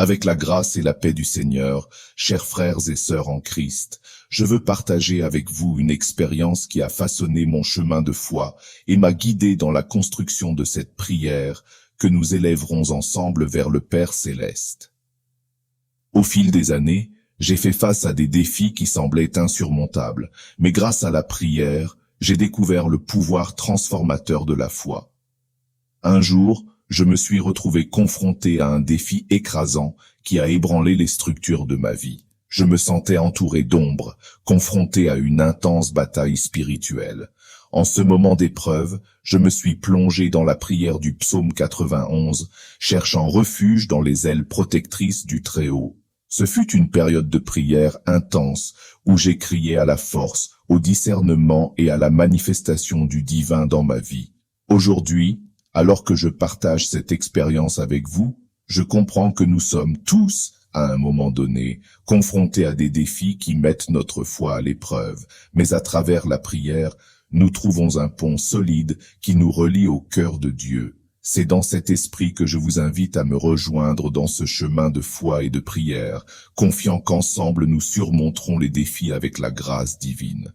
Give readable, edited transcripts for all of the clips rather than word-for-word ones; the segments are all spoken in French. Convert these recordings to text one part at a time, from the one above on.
Avec la grâce et la paix du Seigneur, chers frères et sœurs en Christ, je veux partager avec vous une expérience qui a façonné mon chemin de foi et m'a guidé dans la construction de cette prière que nous élèverons ensemble vers le Père Céleste. Au fil des années, j'ai fait face à des défis qui semblaient insurmontables, mais grâce à la prière, j'ai découvert le pouvoir transformateur de la foi. Un jour, je me suis retrouvé confronté à un défi écrasant qui a ébranlé les structures de ma vie. Je me sentais entouré d'ombre, confronté à une intense bataille spirituelle. En ce moment d'épreuve, je me suis plongé dans la prière du psaume 91, cherchant refuge dans les ailes protectrices du Très-Haut. Ce fut une période de prière intense où j'ai crié à la force, au discernement et à la manifestation du divin dans ma vie. Aujourd'hui, alors que je partage cette expérience avec vous, je comprends que nous sommes tous, à un moment donné, confrontés à des défis qui mettent notre foi à l'épreuve, mais à travers la prière, nous trouvons un pont solide qui nous relie au cœur de Dieu. C'est dans cet esprit que je vous invite à me rejoindre dans ce chemin de foi et de prière, confiant qu'ensemble nous surmonterons les défis avec la grâce divine.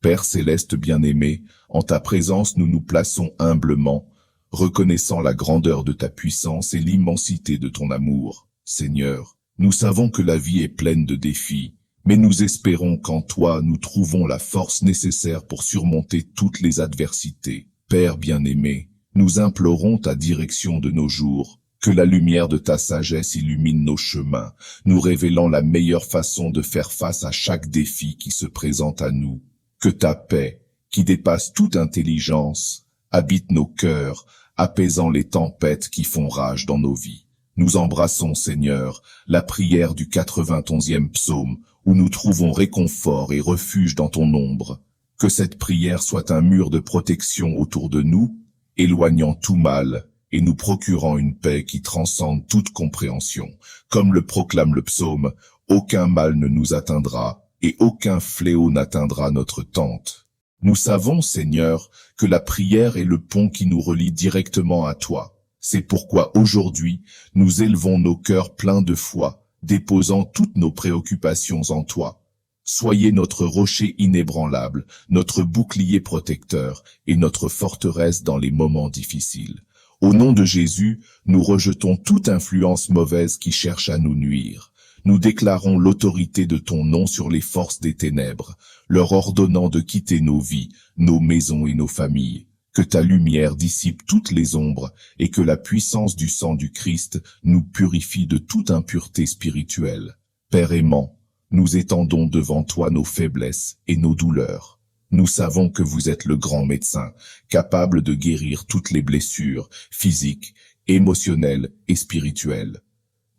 Père céleste bien-aimé, en ta présence nous nous plaçons humblement, reconnaissant la grandeur de ta puissance et l'immensité de ton amour. Seigneur, nous savons que la vie est pleine de défis, mais nous espérons qu'en toi nous trouvons la force nécessaire pour surmonter toutes les adversités. Père bien-aimé, nous implorons ta direction de nos jours, que la lumière de ta sagesse illumine nos chemins, nous révélant la meilleure façon de faire face à chaque défi qui se présente à nous. Que ta paix, qui dépasse toute intelligence, habite nos cœurs, apaisant les tempêtes qui font rage dans nos vies. Nous embrassons, Seigneur, la prière du 91e psaume, où nous trouvons réconfort et refuge dans ton ombre. Que cette prière soit un mur de protection autour de nous, éloignant tout mal et nous procurant une paix qui transcende toute compréhension. Comme le proclame le psaume, aucun mal ne nous atteindra et aucun fléau n'atteindra notre tente. Nous savons, Seigneur, que la prière est le pont qui nous relie directement à toi. C'est pourquoi aujourd'hui, nous élevons nos cœurs pleins de foi, déposant toutes nos préoccupations en toi. Soyez notre rocher inébranlable, notre bouclier protecteur et notre forteresse dans les moments difficiles. Au nom de Jésus, nous rejetons toute influence mauvaise qui cherche à nous nuire. Nous déclarons l'autorité de ton nom sur les forces des ténèbres, leur ordonnant de quitter nos vies, nos maisons et nos familles. Que ta lumière dissipe toutes les ombres et que la puissance du sang du Christ nous purifie de toute impureté spirituelle. Père aimant, nous étendons devant toi nos faiblesses et nos douleurs. Nous savons que vous êtes le grand médecin, capable de guérir toutes les blessures, physiques, émotionnelles et spirituelles.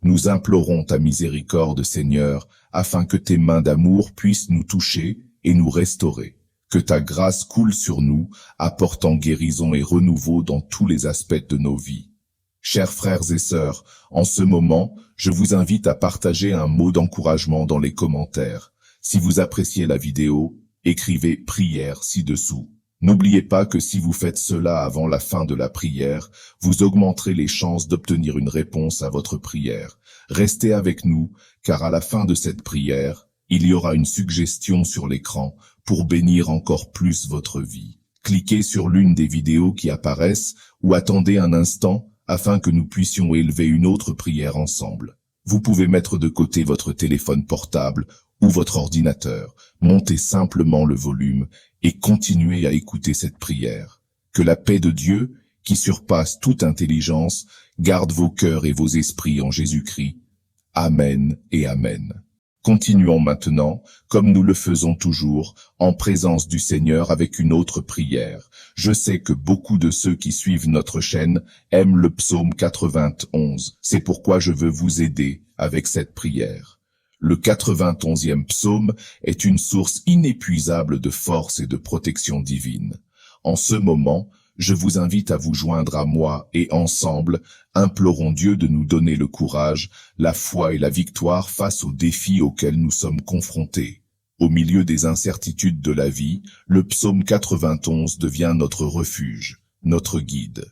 Nous implorons ta miséricorde, Seigneur, afin que tes mains d'amour puissent nous toucher et nous restaurer. Que ta grâce coule sur nous, apportant guérison et renouveau dans tous les aspects de nos vies. Chers frères et sœurs, en ce moment, je vous invite à partager un mot d'encouragement dans les commentaires. Si vous appréciez la vidéo, écrivez « prière » ci-dessous. N'oubliez pas que si vous faites cela avant la fin de la prière, vous augmenterez les chances d'obtenir une réponse à votre prière. Restez avec nous, car à la fin de cette prière, il y aura une suggestion sur l'écran pour bénir encore plus votre vie. Cliquez sur l'une des vidéos qui apparaissent ou attendez un instant afin que nous puissions élever une autre prière ensemble. Vous pouvez mettre de côté votre téléphone portable ou votre ordinateur, montez simplement le volume et continuez à écouter cette prière. Que la paix de Dieu, qui surpasse toute intelligence, garde vos cœurs et vos esprits en Jésus-Christ. Amen et Amen. Continuons maintenant, comme nous le faisons toujours, en présence du Seigneur avec une autre prière. Je sais que beaucoup de ceux qui suivent notre chaîne aiment le psaume 91. C'est pourquoi je veux vous aider avec cette prière. Le 91e psaume est une source inépuisable de force et de protection divine. En ce moment, je vous invite à vous joindre à moi et ensemble, implorons Dieu de nous donner le courage, la foi et la victoire face aux défis auxquels nous sommes confrontés. Au milieu des incertitudes de la vie, le psaume 91 devient notre refuge, notre guide.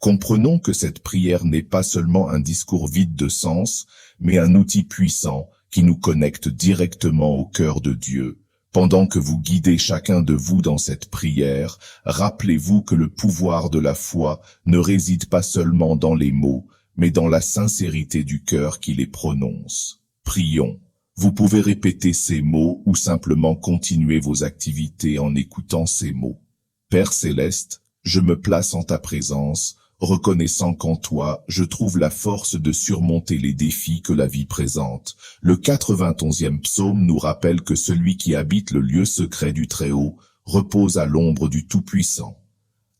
Comprenons que cette prière n'est pas seulement un discours vide de sens, mais un outil puissant qui nous connecte directement au cœur de Dieu. Pendant que vous guidez chacun de vous dans cette prière, rappelez-vous que le pouvoir de la foi ne réside pas seulement dans les mots, mais dans la sincérité du cœur qui les prononce. Prions. Vous pouvez répéter ces mots ou simplement continuer vos activités en écoutant ces mots. Père céleste, je me place en ta présence, reconnaissant qu'en toi, je trouve la force de surmonter les défis que la vie présente. Le 91e psaume nous rappelle que celui qui habite le lieu secret du Très-Haut repose à l'ombre du Tout-Puissant.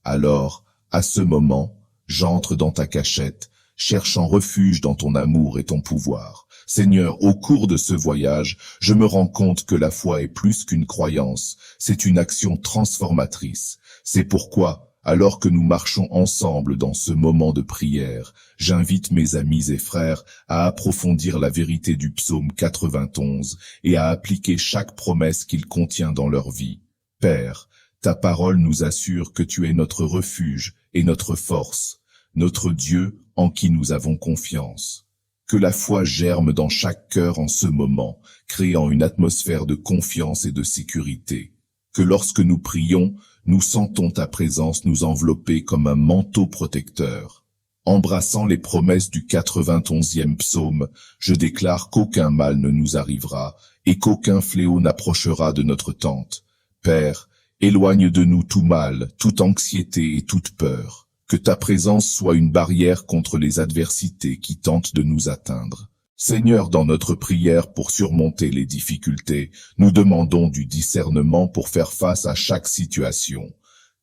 Alors, à ce moment, j'entre dans ta cachette, cherchant refuge dans ton amour et ton pouvoir. Seigneur, au cours de ce voyage, je me rends compte que la foi est plus qu'une croyance, c'est une action transformatrice. C'est pourquoi, alors que nous marchons ensemble dans ce moment de prière, j'invite mes amis et frères à approfondir la vérité du psaume 91 et à appliquer chaque promesse qu'il contient dans leur vie. Père, ta parole nous assure que tu es notre refuge et notre force, notre Dieu en qui nous avons confiance. Que la foi germe dans chaque cœur en ce moment, créant une atmosphère de confiance et de sécurité. Que lorsque nous prions, nous sentons ta présence nous envelopper comme un manteau protecteur. Embrassant les promesses du 91e psaume, je déclare qu'aucun mal ne nous arrivera et qu'aucun fléau n'approchera de notre tente. Père, éloigne de nous tout mal, toute anxiété et toute peur. Que ta présence soit une barrière contre les adversités qui tentent de nous atteindre. Seigneur, dans notre prière pour surmonter les difficultés, nous demandons du discernement pour faire face à chaque situation.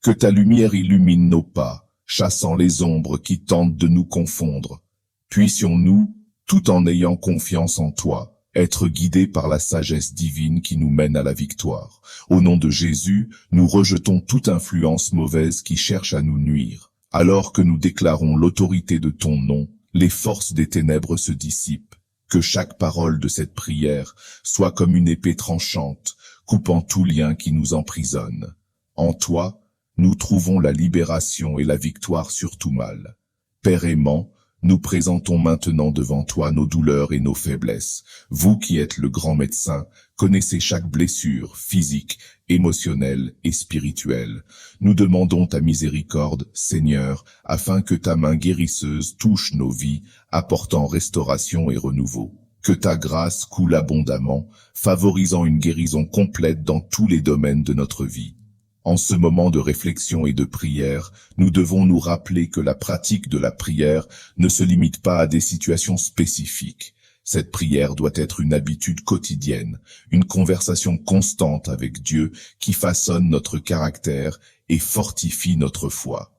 Que ta lumière illumine nos pas, chassant les ombres qui tentent de nous confondre. Puissions-nous, tout en ayant confiance en toi, être guidés par la sagesse divine qui nous mène à la victoire. Au nom de Jésus, nous rejetons toute influence mauvaise qui cherche à nous nuire. Alors que nous déclarons l'autorité de ton nom, les forces des ténèbres se dissipent. Que chaque parole de cette prière soit comme une épée tranchante, coupant tout lien qui nous emprisonne. En toi, nous trouvons la libération et la victoire sur tout mal. Père aimant, nous présentons maintenant devant toi nos douleurs et nos faiblesses. Vous qui êtes le grand médecin, connaissez chaque blessure physique, émotionnelle et spirituelle. Nous demandons ta miséricorde, Seigneur, afin que ta main guérisseuse touche nos vies, apportant restauration et renouveau. Que ta grâce coule abondamment, favorisant une guérison complète dans tous les domaines de notre vie. En ce moment de réflexion et de prière, nous devons nous rappeler que la pratique de la prière ne se limite pas à des situations spécifiques. Cette prière doit être une habitude quotidienne, une conversation constante avec Dieu qui façonne notre caractère et fortifie notre foi.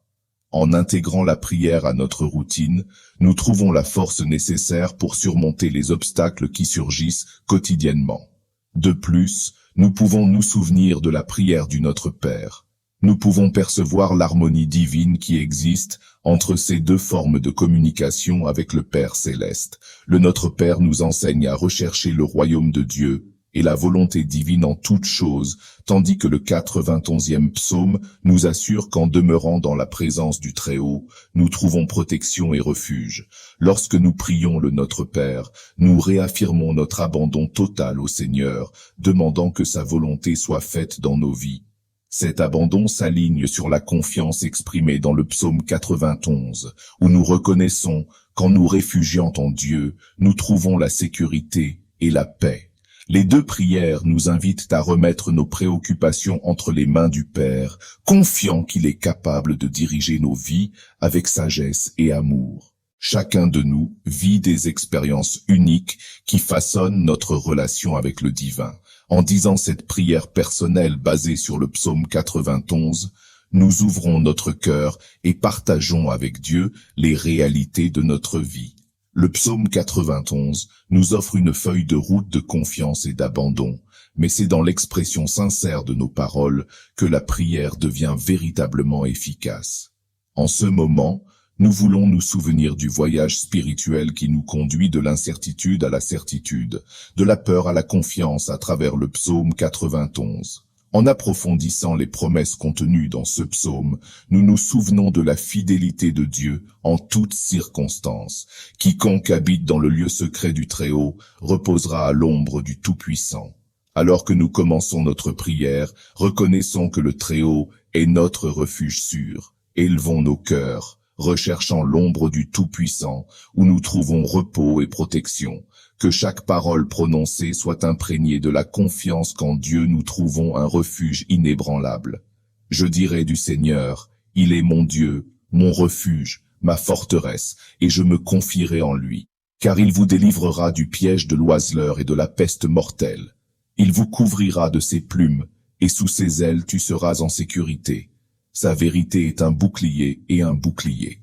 En intégrant la prière à notre routine, nous trouvons la force nécessaire pour surmonter les obstacles qui surgissent quotidiennement. De plus, nous pouvons nous souvenir de la prière du Notre Père. Nous pouvons percevoir l'harmonie divine qui existe entre ces deux formes de communication avec le Père céleste. Le Notre Père nous enseigne à rechercher le royaume de Dieu et la volonté divine en toutes choses, tandis que le 91e psaume nous assure qu'en demeurant dans la présence du Très-Haut, nous trouvons protection et refuge. Lorsque nous prions le Notre Père, nous réaffirmons notre abandon total au Seigneur, demandant que sa volonté soit faite dans nos vies. Cet abandon s'aligne sur la confiance exprimée dans le psaume 91, où nous reconnaissons qu'en nous réfugiant en Dieu, nous trouvons la sécurité et la paix. Les deux prières nous invitent à remettre nos préoccupations entre les mains du Père, confiant qu'il est capable de diriger nos vies avec sagesse et amour. Chacun de nous vit des expériences uniques qui façonnent notre relation avec le divin. En disant cette prière personnelle basée sur le psaume 91, nous ouvrons notre cœur et partageons avec Dieu les réalités de notre vie. Le psaume 91 nous offre une feuille de route de confiance et d'abandon, mais c'est dans l'expression sincère de nos paroles que la prière devient véritablement efficace. En ce moment, nous voulons nous souvenir du voyage spirituel qui nous conduit de l'incertitude à la certitude, de la peur à la confiance à travers le psaume 91. En approfondissant les promesses contenues dans ce psaume, nous nous souvenons de la fidélité de Dieu en toutes circonstances. Quiconque habite dans le lieu secret du Très-Haut reposera à l'ombre du Tout-Puissant. Alors que nous commençons notre prière, reconnaissons que le Très-Haut est notre refuge sûr. Élevons nos cœurs, recherchant l'ombre du Tout-Puissant, où nous trouvons repos et protection. Que chaque parole prononcée soit imprégnée de la confiance qu'en Dieu nous trouvons un refuge inébranlable. Je dirai du Seigneur, il est mon Dieu, mon refuge, ma forteresse, et je me confierai en lui. Car il vous délivrera du piège de l'oiseleur et de la peste mortelle. Il vous couvrira de ses plumes, et sous ses ailes tu seras en sécurité. Sa vérité est un bouclier et un bouclier.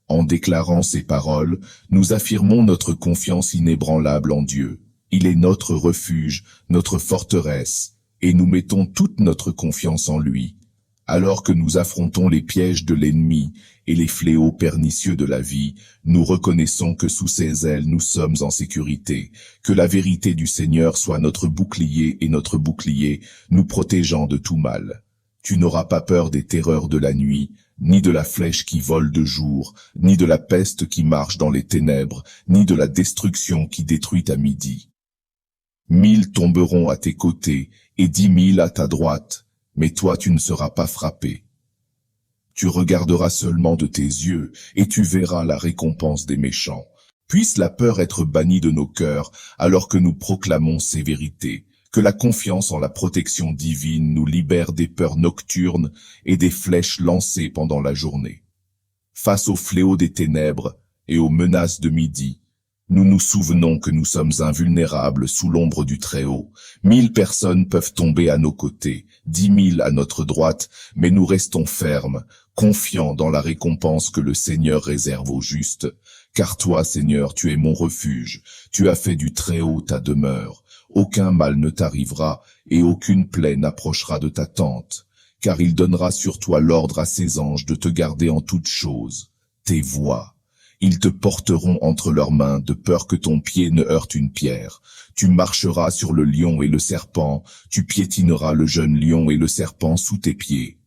En déclarant ces paroles, nous affirmons notre confiance inébranlable en Dieu. Il est notre refuge, notre forteresse, et nous mettons toute notre confiance en lui. Alors que nous affrontons les pièges de l'ennemi et les fléaux pernicieux de la vie, nous reconnaissons que sous ses ailes nous sommes en sécurité, que la vérité du Seigneur soit notre bouclier et notre bouclier, nous protégeant de tout mal. Tu n'auras pas peur des terreurs de la nuit, ni de la flèche qui vole de jour, ni de la peste qui marche dans les ténèbres, ni de la destruction qui détruit à midi. 1000 tomberont à tes côtés, et 10 000 à ta droite, mais toi tu ne seras pas frappé. Tu regarderas seulement de tes yeux, et tu verras la récompense des méchants. Puisse la peur être bannie de nos cœurs, alors que nous proclamons ces vérités. Que la confiance en la protection divine nous libère des peurs nocturnes et des flèches lancées pendant la journée. Face aux fléaux des ténèbres et aux menaces de midi, nous nous souvenons que nous sommes invulnérables sous l'ombre du Très-Haut. 1000 personnes peuvent tomber à nos côtés, 10 000 à notre droite, mais nous restons fermes, confiants dans la récompense que le Seigneur réserve aux justes. Car toi, Seigneur, tu es mon refuge, tu as fait du Très-Haut ta demeure. Aucun mal ne t'arrivera, et aucune plaie n'approchera de ta tente, car il donnera sur toi l'ordre à ses anges de te garder en toutes choses. Tes voies, ils te porteront entre leurs mains, de peur que ton pied ne heurte une pierre. Tu marcheras sur le lion et le serpent, tu piétineras le jeune lion et le serpent sous tes pieds.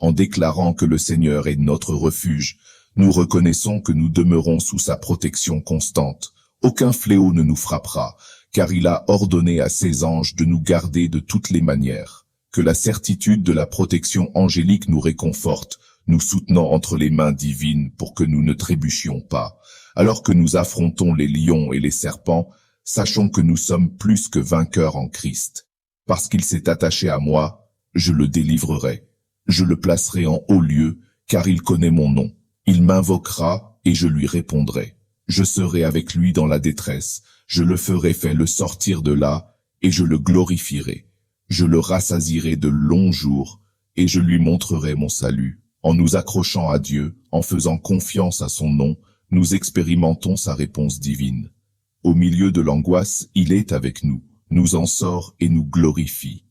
En déclarant que le Seigneur est notre refuge, nous reconnaissons que nous demeurons sous sa protection constante. Aucun fléau ne nous frappera, car il a ordonné à ses anges de nous garder de toutes les manières. Que la certitude de la protection angélique nous réconforte, nous soutenant entre les mains divines pour que nous ne trébuchions pas. Alors que nous affrontons les lions et les serpents, sachons que nous sommes plus que vainqueurs en Christ. Parce qu'il s'est attaché à moi, je le délivrerai. Je le placerai en haut lieu, car il connaît mon nom. Il m'invoquera et je lui répondrai. Je serai avec lui dans la détresse. Je le ferai le sortir de là, et je le glorifierai. Je le rassasierai de longs jours, et je lui montrerai mon salut. En nous accrochant à Dieu, en faisant confiance à son nom, nous expérimentons sa réponse divine. Au milieu de l'angoisse, il est avec nous, nous en sort et nous glorifie.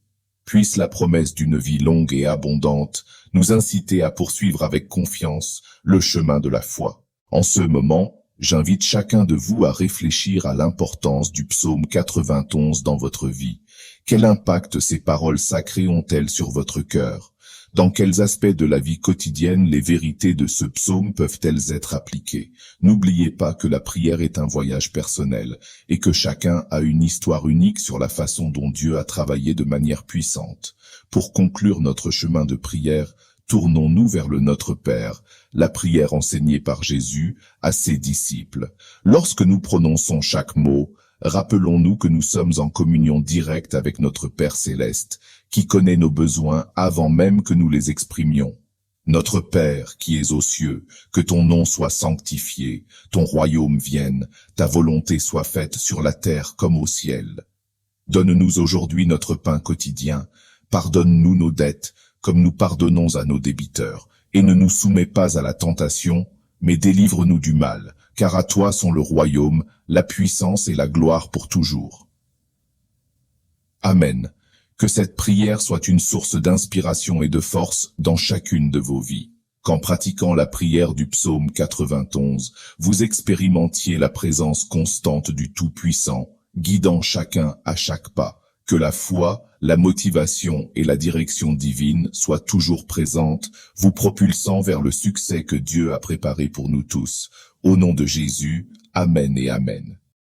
Puisse la promesse d'une vie longue et abondante nous inciter à poursuivre avec confiance le chemin de la foi. En ce moment, j'invite chacun de vous à réfléchir à l'importance du psaume 91 dans votre vie. Quel impact ces paroles sacrées ont-elles sur votre cœur? Dans quels aspects de la vie quotidienne les vérités de ce psaume peuvent-elles être appliquées? N'oubliez pas que la prière est un voyage personnel et que chacun a une histoire unique sur la façon dont Dieu a travaillé de manière puissante. Pour conclure notre chemin de prière, tournons-nous vers le Notre Père, la prière enseignée par Jésus à ses disciples. Lorsque nous prononçons chaque mot, rappelons-nous que nous sommes en communion directe avec notre Père céleste, qui connaît nos besoins avant même que nous les exprimions. Notre Père qui es aux cieux, que ton nom soit sanctifié, ton royaume vienne, ta volonté soit faite sur la terre comme au ciel. Donne-nous aujourd'hui notre pain quotidien, pardonne-nous nos dettes, comme nous pardonnons à nos débiteurs, et ne nous soumets pas à la tentation, mais délivre-nous du mal, car à toi sont le royaume, la puissance et la gloire pour toujours. Amen. Que cette prière soit une source d'inspiration et de force dans chacune de vos vies. Qu'en pratiquant la prière du psaume 91, vous expérimentiez la présence constante du Tout-Puissant, guidant chacun à chaque pas. Que la foi, la motivation et la direction divine soient toujours présentes, vous propulsant vers le succès que Dieu a préparé pour nous tous. Au nom de Jésus, Amen et Amen.